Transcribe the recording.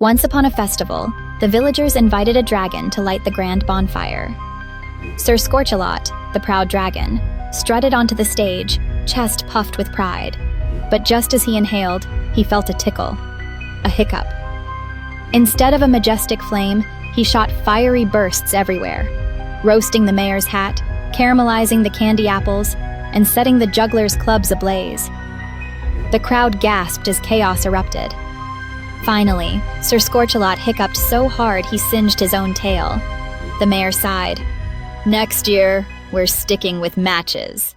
Once upon a festival, the villagers invited a dragon to light the grand bonfire. Sir Scorchalot, the proud dragon, strutted onto the stage, chest puffed with pride. But just as he inhaled, he felt a tickle, a hiccup. Instead of a majestic flame, he shot fiery bursts everywhere, roasting the mayor's hat, caramelizing the candy apples, and setting the jugglers' clubs ablaze. The crowd gasped as chaos erupted. Finally, Sir Scorchalot hiccuped so hard he singed his own tail. The mayor sighed. "Next year, we're sticking with matches."